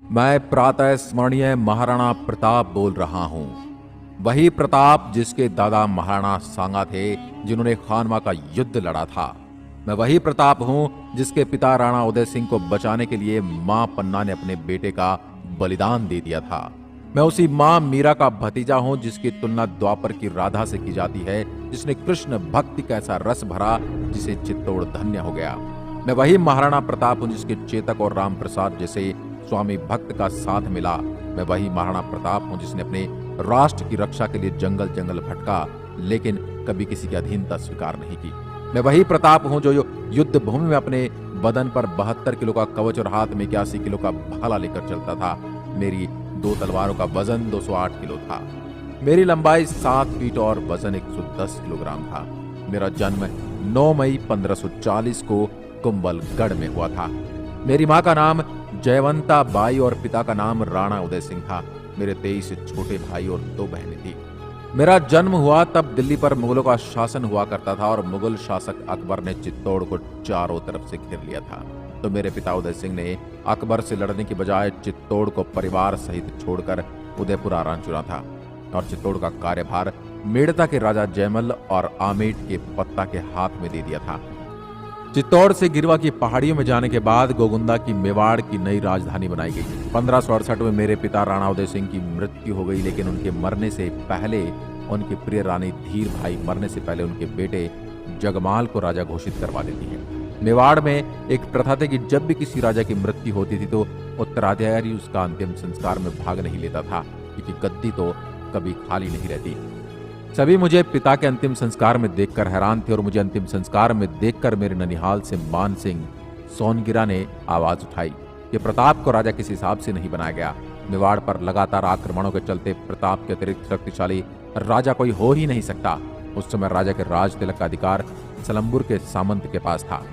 मैं प्रातः स्मरणीय महाराणा प्रताप बोल रहा हूँ। वही प्रताप जिसके दादा महाराणा सांगा थे, जिन्होंने खानवा का युद्ध लड़ा था। मैं वही प्रताप हूँ जिसके पिता राणा उदय सिंह को बचाने के लिए मां पन्ना ने अपने बेटे का बलिदान दे दिया था। मैं उसी मां मीरा का भतीजा हूँ जिसकी तुलना द्वापर की राधा से की जाती है, जिसने कृष्ण भक्ति का ऐसा रस भरा जिसे चित्तौड़ धन्य हो गया। मैं वही महाराणा प्रताप हूँ जिसके चेतक और राम प्रसाद जैसे स्वामी भक्त का साथ मिला। मैं वही महाराणा प्रताप हूँ जिसने अपने राष्ट्र की रक्षा के लिए जंगल जंगल भटका, लेकिन कभी किसी की अधीनता स्वीकार नहीं की। मैं वही प्रताप हूँ जो युद्ध भूमि में अपने बदन पर 72 किलो का कवच और हाथ में 81 किलो का भाला लेकर चलता था। मेरी 2 तलवारों का वजन 208 किलो था। मेरी लंबाई 7 फीट और वजन 110 किलोग्राम था। मेरा जन्म 9 मई 1540 को कुंभलगढ़ में हुआ था। मेरी माँ का नाम जयवंता बाई और पिता का नाम राणा उदय सिंह था। मेरे 23 छोटे भाई और 2 बहनें थी। मेरा जन्म हुआ तब दिल्ली पर मुगलों का शासन हुआ करता था और मुगल शासक अकबर ने चित्तौड़ को चारों तरफ से घेर लिया था। तो मेरे पिता उदय सिंह ने अकबर से लड़ने की बजाय चित्तौड़ को परिवार सहित छोड़कर उदयपुर आना चुना था और चित्तौड़ का कार्यभार मेड़ता के राजा जयमल और आमेट के पत्ता के हाथ में दे दिया था। चित्तौड़ से गिरवा की पहाड़ियों में जाने के बाद गोगुंदा की मेवाड़ की नई राजधानी बनाई गई। 1568 में मेरे पिता राणा उदय सिंह की मृत्यु हो गई, लेकिन उनके मरने से पहले उनकी प्रिय रानी धीर भाई मरने से पहले उनके बेटे जगमाल को राजा घोषित करवा देती है। मेवाड़ में एक प्रथा थी कि जब भी किसी राजा की मृत्यु होती थी तो उत्तराधिकारी उसका अंतिम संस्कार में भाग नहीं लेता था, क्योंकि गद्दी तो कभी खाली नहीं रहती। सभी मुझे पिता के अंतिम संस्कार में देखकर हैरान थे और मुझे अंतिम संस्कार में देखकर मेरे ननिहाल से मान सिंह सोनगिरा ने आवाज उठाई कि प्रताप को राजा किस हिसाब से नहीं बनाया गया। मेवाड़ पर लगातार आक्रमणों के चलते प्रताप के अतिरिक्त शक्तिशाली राजा कोई हो ही नहीं सकता। उस समय राजा के राज तिलक का अधिकार सलम्बुर के सामंत के पास था।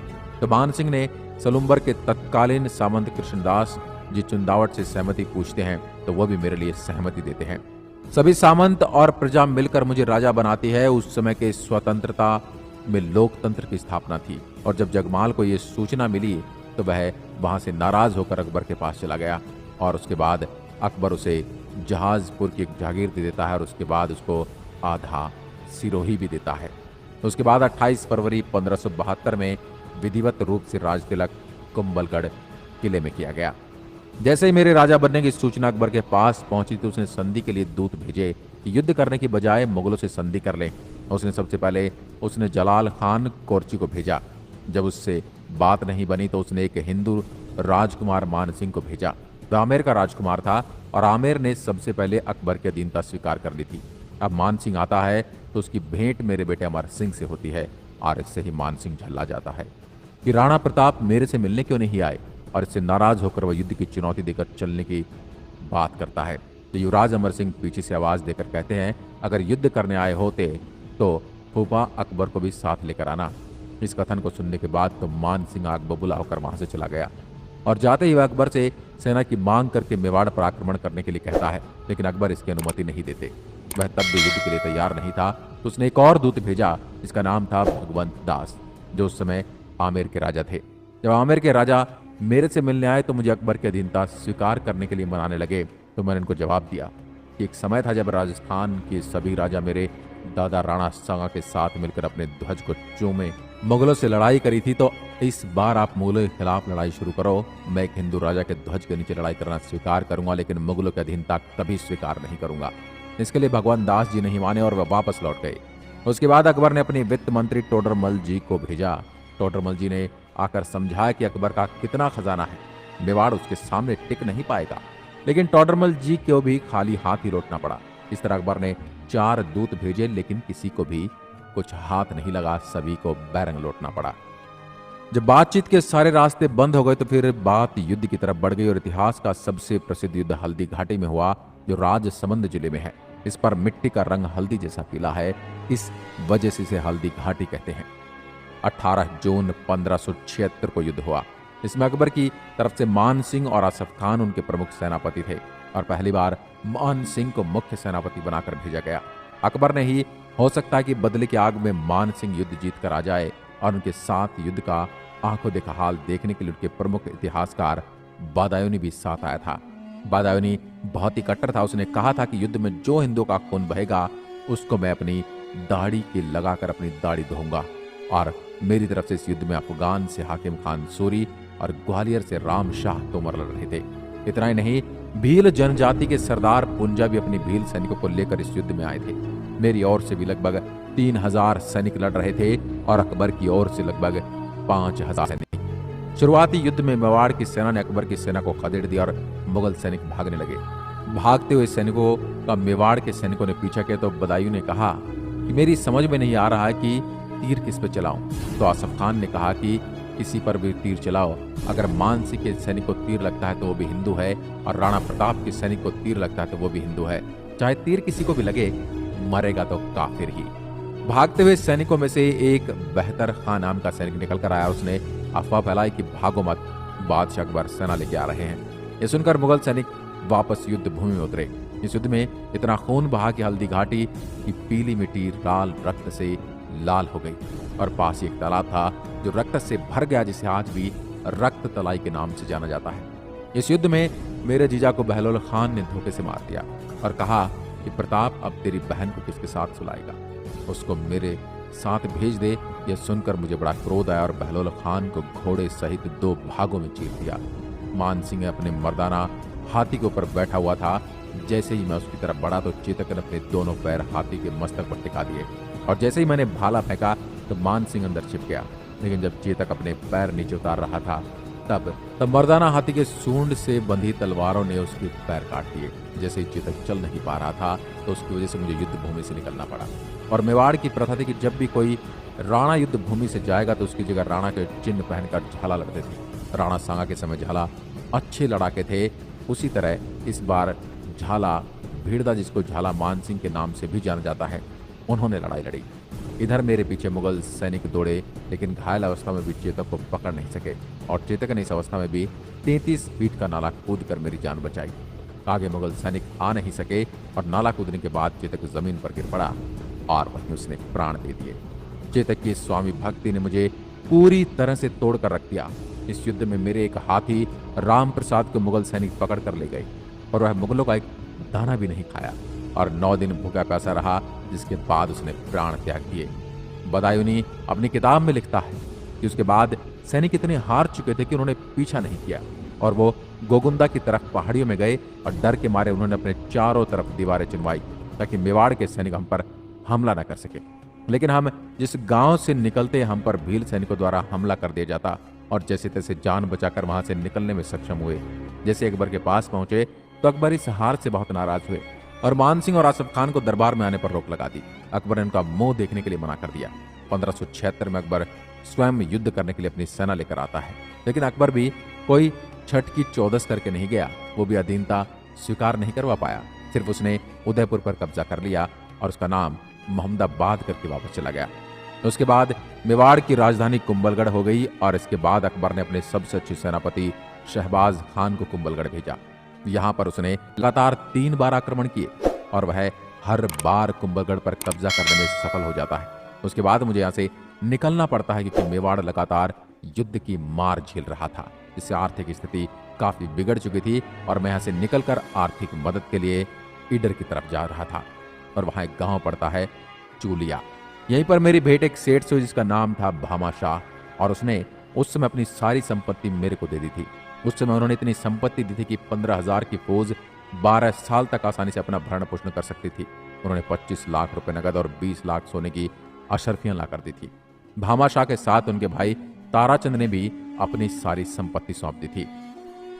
तो मान सिंह ने सलुम्बर के तत्कालीन सामंत कृष्णदास जी चुंदावट से सहमति पूछते हैं, तो वह भी मेरे लिए सहमति देते हैं। सभी सामंत और प्रजा मिलकर मुझे राजा बनाती है। उस समय के स्वतंत्रता में लोकतंत्र की स्थापना थी और जब जगमाल को यह सूचना मिली तो वह वहां से नाराज होकर अकबर के पास चला गया और उसके बाद अकबर उसे जहाजपुर की एक जागीर दे देता है और उसके बाद उसको आधा सिरोही भी देता है। उसके बाद 28 फरवरी 1572 में विधिवत रूप से राज तिलक कुंभलगढ़ किले में किया गया। जैसे ही मेरे राजा बनने की सूचना अकबर के पास पहुंची तो उसने संधि के लिए दूत भेजे कि युद्ध करने की बजाय मुगलों से संधि कर ले। उसने सबसे पहले जलाल खान कोर्ची को भेजा। जब उससे बात नहीं बनी तो उसने एक हिंदू राजकुमार मान सिंह को भेजा। वह आमेर का राजकुमार था और आमेर ने सबसे पहले अकबर की अधीनता स्वीकार कर ली थी। अब मान सिंह आता है तो उसकी भेंट मेरे बेटे अमर सिंह से होती है और इससे ही मान सिंह झल्ला जाता है कि राणा प्रताप मेरे से मिलने क्यों नहीं आए, और इससे नाराज होकर वह युद्ध की चुनौती देकर चलने की बात करता है। तो युवराज अमर सिंह पीछे से आवाज देकर कहते हैं, अगर युद्ध करने आए होते तो फूफा अकबर को भी साथ लेकर आना। इस कथन को सुनने के बाद तो मान सिंह आग बबूला होकर वहां से चला गया और जाते ही वह अकबर से सेना की मांग करके मेवाड़ पर आक्रमण करने के लिए कहता है, लेकिन अकबर इसकी अनुमति नहीं देते। वह तब भी युद्ध के लिए तैयार नहीं था तो उसने एक और दूत भेजा जिसका नाम था भगवंत दास, जो उस समय आमेर के राजा थे। जब आमेर के राजा मेरे से मिलने आए तो मुझे अकबर की अधीनता स्वीकार करने के लिए मनाने लगे। तो मैंने इनको जवाब दिया कि एक समय था जब राजस्थान के सभी राजा मेरे दादा राणा सांगा के साथ मिलकर अपने ध्वज को चूमे मुगलों से लड़ाई करी थी, तो इस बार आप मुगलों के खिलाफ लड़ाई शुरू करो। मैं एक हिंदू राजा के ध्वज के नीचे लड़ाई करना स्वीकार करूंगा, लेकिन मुगलों की अधीनता कभी स्वीकार नहीं करूंगा। इसके लिए भगवान दास जी नहीं माने और वह वापस लौट गए। उसके बाद अकबर ने अपने वित्त मंत्री टोडरमल जी को भेजा। टोडरमल जी ने आकर समझाया कि अकबर का कितना खजाना है, मेवाड़ उसके सामने टिक नहीं पाएगा। लेकिन टोडरमल जी को भी खाली हाथ ही लौटना पड़ा। इस तरह अकबर ने 4 दूत भेजे, लेकिन किसी को भी कुछ हाथ नहीं लगा, सभी को बैरंग लौटना पड़ा। जब बातचीत के सारे रास्ते बंद हो गए तो फिर बात युद्ध की तरफ बढ़ गई और इतिहास का सबसे प्रसिद्ध युद्ध हल्दी घाटी में हुआ, जो राजसमंद जिले में है। इस पर मिट्टी का रंग हल्दी जैसा पीला है, इस वजह से इसे हल्दी घाटी कहते हैं। 18 जून 1576 को युद्ध हुआ। इसमें अकबर की तरफ से मान सिंह और आसफ खान उनके प्रमुख सेनापति थे और पहली बार मान सिंह को मुख्य सेनापति बनाकर भेजा गया। अकबर ने ही हो सकता है कि बदले की आग में मान सिंह युद्ध जीत कर आ जाए और उनके साथ युद्ध का आंखों देखा हाल देखने के लिए उनके प्रमुख इतिहासकार बदायूनी भी साथ आया था। बदायूनी बहुत ही कट्टर था। उसने कहा था कि युद्ध में जो हिंदू का खून बहेगा उसको मैं अपनी दाढ़ी की लगाकर अपनी दाढ़ी धोऊंगा। और मेरी तरफ से इस युद्ध में अफगान से हाकिम खान सूरी और ग्वालियर से राम शाह तोमर लड़ रहे थे। इतना ही नहीं, भील जनजाति के सरदार पुंजा भी अपनी भील सैनिकों को लेकर इस युद्ध में आए थे। मेरी ओर से भी लगभग 3000 सैनिक लड़ रहे थे और अकबर की ओर से लगभग 5000 सैनिक। शुरुआती युद्ध में मेवाड़ की सेना ने अकबर की सेना को खदेड़ दिया और मुगल सैनिक भागने लगे। भागते हुए सैनिकों का मेवाड़ के सैनिकों ने पीछा किया तो बदायूं ने कहा कि मेरी समझ में नहीं आ रहा है कि तीर किस पे चलाऊं। तो आसफ खान ने कहा कि किसी पर भी तीर चलाओ, अगर मानसिंह के सैनिक को तीर लगता है तो वो भी हिंदू है, और राणा प्रताप के सैनिक को तीर लगता है तो वो भी हिंदू है। चाहे तीर किसी को भी लगे, मरेगा तो काफिर ही। भागते हुए सैनिकों में से एक बेहतर खान नाम का सैनिक निकल कर आया। उसने अफवाह फैलाई कि भागो मत, बादशाह अकबर सेना लेके आ रहे हैं। ये सुनकर मुगल सैनिक वापस युद्ध भूमि में उतरे। इस युद्ध में इतना खून बहा कि हल्दी घाटी की पीली मिट्टी लाल रक्त से लाल हो गई, और पास ही एक तालाब था जो रक्त से भर गया, जिसे आज भी रक्त तलाई के नाम से जाना जाता है। इस युद्ध में मेरे जीजा को बहलोल खान ने धोखे से मार दिया और कहा कि प्रताप अब तेरी बहन को किसके साथ सुलाएगा, उसको मेरे साथ भेज दे। यह सुनकर मुझे बड़ा क्रोध आया और बहलोल खान को घोड़े सहित 2 भागों में चीर दिया। मानसिंह अपने मर्दाना हाथी के ऊपर बैठा हुआ था। जैसे ही मैं उसकी तरफ बढ़ा तो चेतक ने अपने दोनों पैर हाथी के मस्तक पर टिका दिए, और जैसे ही मैंने भाला फेंका तो मानसिंह अंदर छिप गया। लेकिन जब चेतक अपने पैर नीचे उतार रहा था तब मर्दाना हाथी के सूंड से बंधी तलवारों ने उसके पैर काट दिए। जैसे ही चेतक चल नहीं पा रहा था तो उसकी वजह से मुझे युद्ध भूमि से निकलना पड़ा। और मेवाड़ की प्रथा थी कि जब भी कोई राणा युद्ध भूमि से जाएगा तो उसकी जगह राणा के चिन्ह पहनकर झाला लगते थे। राणा सांगा के समय झाला अच्छे लड़ाके थे, उसी तरह इस बार झाला भीड़दा, जिसको झाला मानसिंह के नाम से भी जाना जाता है, उन्होंने लड़ाई लड़ी। इधर मेरे पीछे मुगल सैनिक दौड़े, लेकिन घायल अवस्था में भी चेतक को पकड़ नहीं सके, और चेतक ने इस अवस्था में भी 33 फीट का नाला कूद कर मेरी जान बचाई। आगे मुगल सैनिक आ नहीं सके और नाला कूदने के बाद चेतक जमीन पर गिर पड़ा और वहीं उसने प्राण दे दिए। चेतक की स्वामी भक्ति ने मुझे पूरी तरह से तोड़ कर रख दिया। इस युद्ध में मेरे एक हाथी राम प्रसाद को मुगल सैनिक पकड़ कर ले गए, और वह मुगलों का एक दाना भी नहीं खाया और 9 दिन भूखा प्यासा रहा, जिसके बाद उसने प्राण त्याग दिए। बदायूनी अपनी किताब में लिखता है कि उसके बाद सैनिक इतने हार चुके थे कि उन्होंने पीछा नहीं किया और वो गोगुंदा की तरफ पहाड़ियों में गए, और डर के मारे उन्होंने अपने चारों तरफ दीवारें चुनवाई ताकि मेवाड़ के सैनिक हम पर हमला न कर सके। लेकिन हम जिस गांव से निकलते हम पर भील सैनिकों द्वारा हमला कर दिया जाता, और जैसे तैसे जान बचाकर वहां से निकलने में सक्षम हुए। जैसे अकबर के पास पहुंचे तो अकबर इस हार से बहुत नाराज हुए और मानसिंह और आसफ खान को दरबार में आने पर रोक लगा दी। अकबर ने उनका मुंह देखने के लिए मना कर दिया। 1576 में अकबर स्वयं युद्ध करने के लिए अपनी सेना लेकर आता है, लेकिन अकबर भी कोई छठ की चौदस करके नहीं गया। वो भी अधीनता स्वीकार नहीं करवा पाया। सिर्फ उसने उदयपुर पर कब्जा कर लिया और उसका नाम मोहम्मदाबाद करके वापस चला गया। उसके बाद मेवाड़ की राजधानी कुंभलगढ़ हो गई, और इसके बाद अकबर ने अपने सबसे अच्छे सेनापति शहबाज खान को कुंभलगढ़ भेजा। यहाँ पर उसने लगातार 3 बार आक्रमण किए और वह हर बार कुंभलगढ़ पर कब्जा करने में सफल हो जाता है। उसके बाद मुझे यहाँ से निकलना पड़ता है क्योंकि मेवाड़ लगातार युद्ध की मार झेल रहा था, जिससे आर्थिक स्थिति काफी बिगड़ चुकी थी, और मैं यहाँ से निकलकर आर्थिक मदद के लिए ईडर की तरफ जा रहा था। और वहां एक गांव पड़ता है चूलिया। यहीं पर मेरी भेंट एक सेठ से, जिसका नाम था भामा शाह, और उसने उस समय अपनी सारी संपत्ति मेरे को दे दी थी। उस समय उन्होंने इतनी संपत्ति दी थी कि 15,000 की फौज 12 साल तक आसानी से अपना भरण पोषण कर सकती थी। उन्होंने 25 लाख रुपए नगद और 20 लाख सोने की अशर्फियां ला कर दी थी। भामा शाह के साथ उनके भाई ताराचंद ने भी अपनी सारी संपत्ति सौंप दी थी।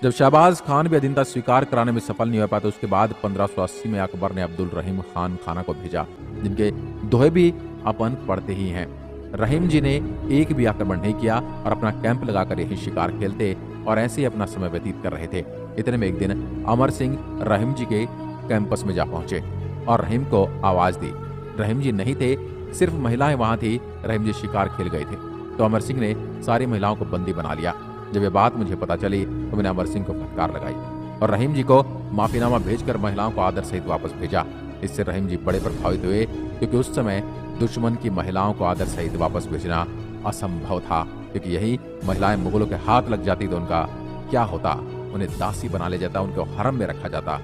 जब शहबाज खान भी अधीनता स्वीकार कराने में सफल नहीं हो पाया तो उसके बाद 1580 में अकबर ने अब्दुल रहीम खान खाना को भेजा, जिनके दोहे भी अपन पढ़ते ही हैं। रहीम जी ने एक भी आक्रमण नहीं किया और अपना कैंप लगाकर यही शिकार खेलते और ऐसे ही अपना समय व्यतीत कर रहे थे। इतने में एक दिन अमर सिंह रहीम जी के कैंपस में जा पहुंचे और रहीम को आवाज दी। रहीम जी नहीं थे, सिर्फ महिलाएं वहां थी। रहीम जी शिकार खेल गए थे तो अमर सिंह ने सारी महिलाओं को बंदी बना लिया। जब ये बात मुझे पता चली तो मैंने अमर सिंह को फटकार लगाई और रहीम जी को माफीनामा भेजकर महिलाओं को आदर सहित वापस भेजा। इससे रहीम जी बड़े प्रभावित हुए, क्योंकि उस समय दुश्मन की महिलाओं को आदर सहित वापस भेजना असंभव था, क्योंकि यही महिलाएं मुगलों के हाथ लग जाती तो उनका क्या होता उन्हें दासी बना लिया जाता, उनको हरम में रखा जाता।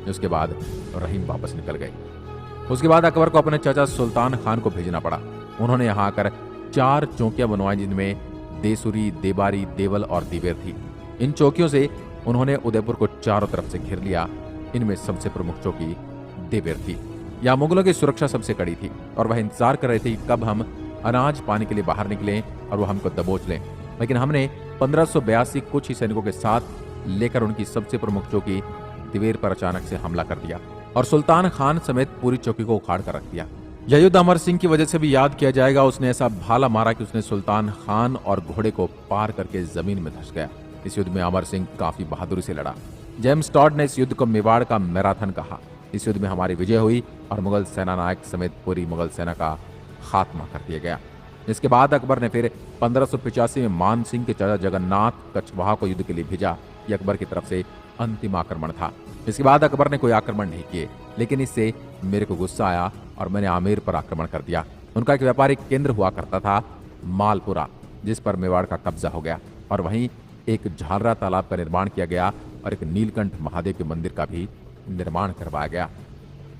उसके बाद रहीम वापस निकल गए। उसके बाद अकबर को अपने चाचा सुल्तान खान को भेजना पड़ा। उन्होंने यहाँ आकर 4 चौकियां बनवाई, जिनमें देसुरी, देबारी, देवल और दिवेर थी। इन चौकियों से उन्होंने उदयपुर को चारों तरफ से घेर लिया। इनमें सबसे प्रमुख चौकी देवेर थी। यहाँ मुगलों की सुरक्षा सबसे कड़ी थी और वह इंतजार कर रहे थे कि कब हम अनाज पाने के लिए बाहर निकलें और वो हमको दबोच लें। लेकिन हमने 1582 कुछ ही सैनिकों के साथ लेकर उनकी सबसे प्रमुख चौकी दिवेर पर अचानक से हमला कर दिया और सुल्तान खान समेत पूरी चौकी को उखाड़ कर रख दिया। यह युद्ध अमर सिंह की वजह से भी याद किया जाएगा। उसने ऐसा भाला मारा कि उसने सुल्तान खान और घोड़े को पार करके जमीन में धंस गया। इस युद्ध में अमर सिंह काफी बहादुरी से लड़ा। जेम्स टॉड ने इस युद्ध को मेवाड़ का मैराथन कहा। इस युद्ध में हमारी विजय हुई और मुगल सेना नायक समेत पूरी मुगल सेना का खात्मा कर दिया गया। इसके बाद अकबर ने फिर 1585 में मान सिंह के चाचा जगन्नाथ कछवाहा को युद्ध के लिए भेजा। यह अकबर की तरफ से अंतिम आक्रमण था। इसके बाद अकबर ने कोई आक्रमण नहीं किए, लेकिन इससे मेरे को गुस्सा आया और मैंने आमेर पर आक्रमण कर दिया। उनका एक व्यापारिक केंद्र हुआ करता था मालपुरा, जिस पर मेवाड़ का कब्जा हो गया और वहीं एक झालरा तालाब का निर्माण किया गया और एक नीलकंठ महादेव के मंदिर का भी निर्माण करवाया गया।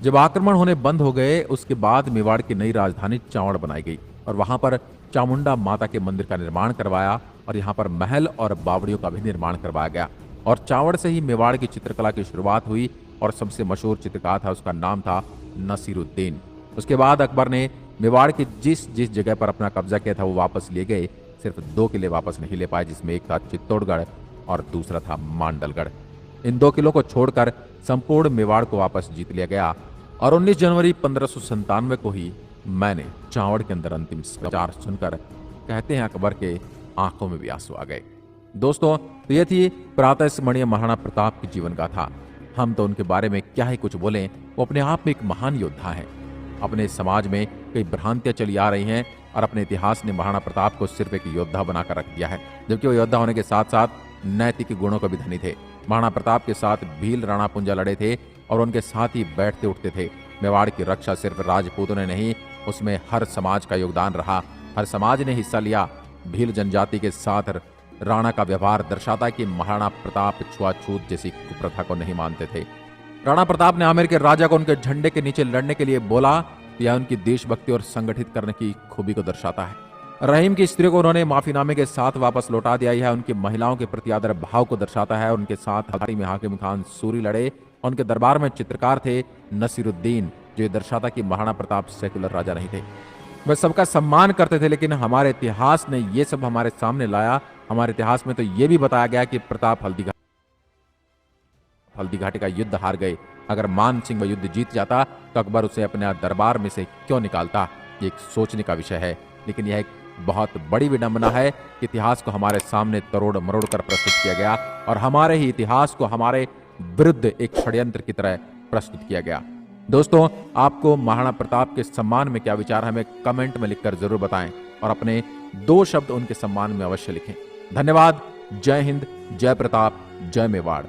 जब आक्रमण होने बंद हो गए, उसके बाद मेवाड़ की नई राजधानी चावड़ बनाई गई और वहां पर चामुंडा माता के मंदिर का निर्माण करवाया और यहाँ पर महल और बावड़ियों का भी निर्माण करवाया गया। और चावड़ से ही मेवाड़ की चित्रकला की शुरुआत हुई और सबसे मशहूर चित्रकार था, उसका नाम था नसीरुद्दीन। उसके बाद अकबर ने मेवाड़ की जिस जिस जगह पर अपना कब्जा किया था वो वापस लिए गए। सिर्फ 2 किले वापस नहीं ले पाए, जिसमें एक था चित्तौड़गढ़ और दूसरा था मांडलगढ़। इन 2 किलों को छोड़कर संपूर्ण मेवाड़ को वापस जीत लिया गया और 19 जनवरी 1597 को ही मैंने चावड़ के अंदर अंतिम समाचार सुनकर कहते हैं अकबर के आंखों में भी आंसू आ गए। दोस्तों, तो ये थी प्रातः स्मरणीय महाराणा प्रताप की जीवन गाथा। हम तो उनके बारे में क्या ही कुछ बोलें, वो अपने आप में एक महान योद्धा है। अपने समाज में कई भ्रांतियां चली आ रही हैं और अपने इतिहास ने महाराणा प्रताप को सिर्फ एक योद्धा बनाकर रख दिया है, जबकि वो योद्धा होने के साथ साथ नैतिक गुणों का भी धनी थे। महाराणा प्रताप के साथ भील राणा पुंजा लड़े थे और उनके साथ ही बैठते उठते थे। मेवाड़ की रक्षा सिर्फ राजपूतों ने नहीं, उसमें हर समाज का योगदान रहा, हर समाज ने हिस्सा लिया। भील जनजाति के साथ राणा का व्यवहार दर्शाता है कि महाराणा प्रताप छुआछूत जैसी कुप्रथा को नहीं मानते थे। राणा प्रताप ने आमेर के राजा को उनके झंडे के नीचे लड़ने के लिए बोला। यह उनकी देशभक्ति और संगठित करने की खूबी को दर्शाता है। रहीम की स्त्री को उन्होंने माफीनामे के साथ वापस लौटा दिया। यह उनकी महिलाओं के प्रति आदर भाव को दर्शाता है। उनके साथ हजारी में हाकिम खान सूरी लड़े। उनके दरबार में चित्रकार थे नसीरुद्दीन, जो दर्शाता कि महाराणा प्रताप सेकुलर राजा नहीं थे। वह सबका सम्मान करते थे, लेकिन हमारे इतिहास ने ये सब हमारे सामने लाया। हमारे इतिहास में तो ये भी बताया गया कि प्रताप हल्दी घाटी का युद्ध हार गए। अगर मान सिंह वह युद्ध जीत जाता तो अकबर उसे अपने दरबार में से क्यों निकालता, ये एक सोचने का विषय है। लेकिन यह एक बहुत बड़ी विडंबना है कि इतिहास को हमारे सामने तरोड़ मरोड़ कर प्रस्तुत किया गया और हमारे ही इतिहास को हमारे विरुद्ध एक षड्यंत्र की तरह प्रस्तुत किया गया। दोस्तों, आपको महाराणा प्रताप के सम्मान में क्या विचार है, हमें कमेंट में लिखकर जरूर बताएं और अपने 2 शब्द उनके सम्मान में अवश्य लिखें। धन्यवाद। जय हिंद, जय प्रताप, जय मेवाड़।